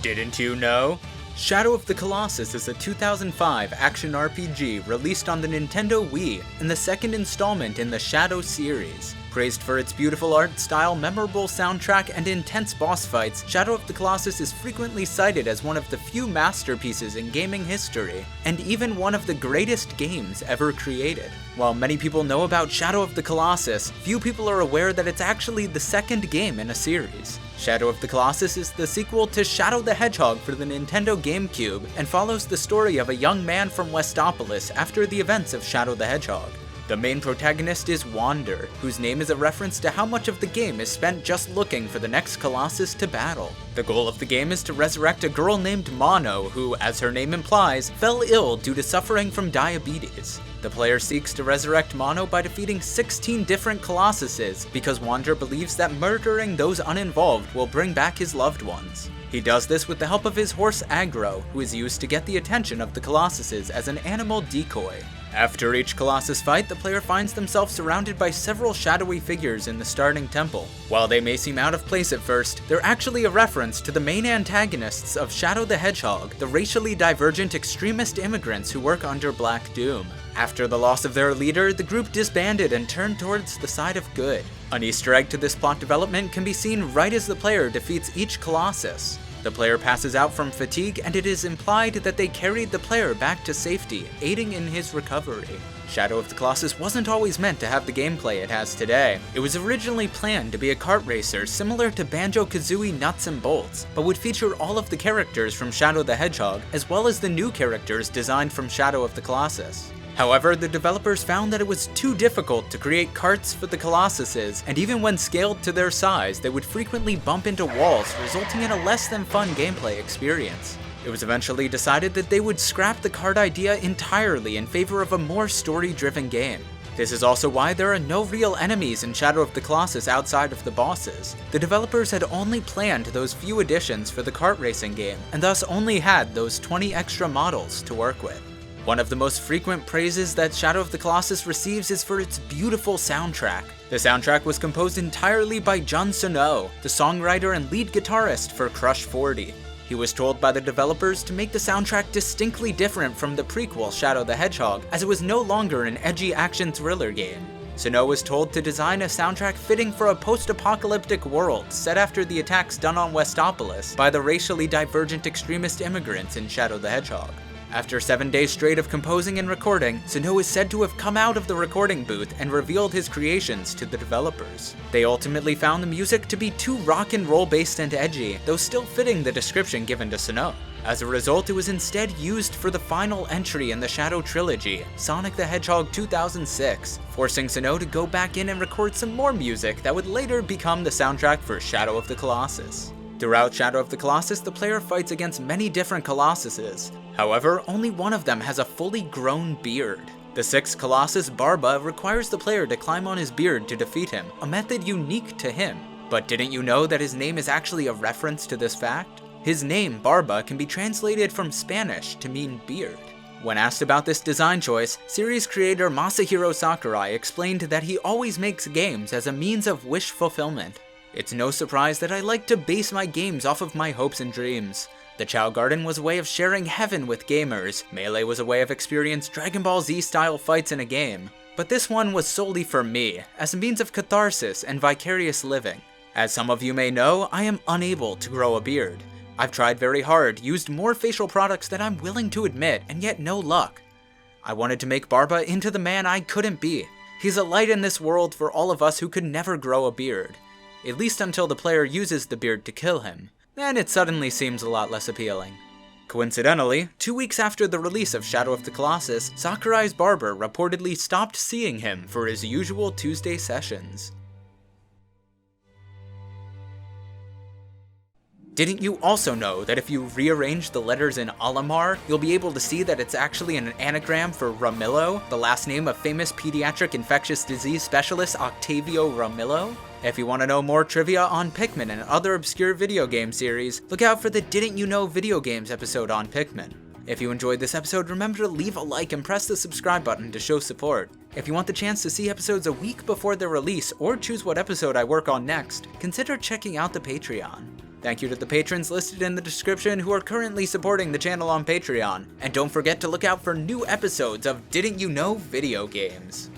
Didn't you know? Shadow of the Colossus is a 2005 action RPG released on the Nintendo Wii and the second installment in the Shadow series. Praised for its beautiful art style, memorable soundtrack, and intense boss fights, Shadow of the Colossus is frequently cited as one of the few masterpieces in gaming history, and even one of the greatest games ever created. While many people know about Shadow of the Colossus, few people are aware that it's actually the second game in a series. Shadow of the Colossus is the sequel to Shadow the Hedgehog for the Nintendo GameCube, and follows the story of a young man from Westopolis after the events of Shadow the Hedgehog. The main protagonist is Wander, whose name is a reference to how much of the game is spent just looking for the next Colossus to battle. The goal of the game is to resurrect a girl named Mono, who, as her name implies, fell ill due to suffering from diabetes. The player seeks to resurrect Mono by defeating 16 different Colossuses, because Wander believes that murdering those uninvolved will bring back his loved ones. He does this with the help of his horse Agro, who is used to get the attention of the Colossuses as an animal decoy. After each Colossus fight, the player finds themselves surrounded by several shadowy figures in the starting temple. While they may seem out of place at first, they're actually a reference to the main antagonists of Shadow the Hedgehog, the racially divergent extremist immigrants who work under Black Doom. After the loss of their leader, the group disbanded and turned towards the side of good. An Easter egg to this plot development can be seen right as the player defeats each Colossus. The player passes out from fatigue, and it is implied that they carried the player back to safety, aiding in his recovery. Shadow of the Colossus wasn't always meant to have the gameplay it has today. It was originally planned to be a kart racer similar to Banjo-Kazooie Nuts and Bolts, but would feature all of the characters from Shadow the Hedgehog, as well as the new characters designed from Shadow of the Colossus. However, the developers found that it was too difficult to create carts for the Colossuses, and even when scaled to their size, they would frequently bump into walls, resulting in a less than fun gameplay experience. It was eventually decided that they would scrap the kart idea entirely in favor of a more story-driven game. This is also why there are no real enemies in Shadow of the Colossus outside of the bosses. The developers had only planned those few additions for the kart racing game, and thus only had those 20 extra models to work with. One of the most frequent praises that Shadow of the Colossus receives is for its beautiful soundtrack. The soundtrack was composed entirely by Jun Sono, the songwriter and lead guitarist for Crush 40. He was told by the developers to make the soundtrack distinctly different from the prequel Shadow the Hedgehog, as it was no longer an edgy action thriller game. Sono was told to design a soundtrack fitting for a post-apocalyptic world set after the attacks done on Westopolis by the racially divergent extremist immigrants in Shadow the Hedgehog. After 7 days straight of composing and recording, Sono is said to have come out of the recording booth and revealed his creations to the developers. They ultimately found the music to be too rock and roll based and edgy, though still fitting the description given to Sono. As a result, it was instead used for the final entry in the Shadow trilogy, Sonic the Hedgehog 2006, forcing Sono to go back in and record some more music that would later become the soundtrack for Shadow of the Colossus. Throughout Shadow of the Colossus, the player fights against many different Colossuses. However, only one of them has a fully grown beard. The sixth Colossus, Barba, requires the player to climb on his beard to defeat him, a method unique to him. But didn't you know that his name is actually a reference to this fact? His name, Barba, can be translated from Spanish to mean beard. When asked about this design choice, series creator Masahiro Sakurai explained that he always makes games as a means of wish fulfillment. It's no surprise that I like to base my games off of my hopes and dreams. The Chao Garden was a way of sharing heaven with gamers, Melee was a way of experiencing Dragon Ball Z style fights in a game, but this one was solely for me, as a means of catharsis and vicarious living. As some of you may know, I am unable to grow a beard. I've tried very hard, used more facial products than I'm willing to admit, and yet no luck. I wanted to make Barba into the man I couldn't be. He's a light in this world for all of us who could never grow a beard. At least until the player uses the beard to kill him. Then it suddenly seems a lot less appealing. Coincidentally, 2 weeks after the release of Shadow of the Colossus, Sakurai's barber reportedly stopped seeing him for his usual Tuesday sessions. Didn't you also know that if you rearrange the letters in Alamar, you'll be able to see that it's actually an anagram for Ramillo, the last name of famous pediatric infectious disease specialist Octavio Ramillo? If you want to know more trivia on Pikmin and other obscure video game series, look out for the Didn't You Know video games episode on Pikmin. If you enjoyed this episode, remember to leave a like and press the subscribe button to show support. If you want the chance to see episodes a week before their release or choose what episode I work on next, consider checking out the Patreon. Thank you to the patrons listed in the description who are currently supporting the channel on Patreon, and don't forget to look out for new episodes of Didn't You Know Video Games.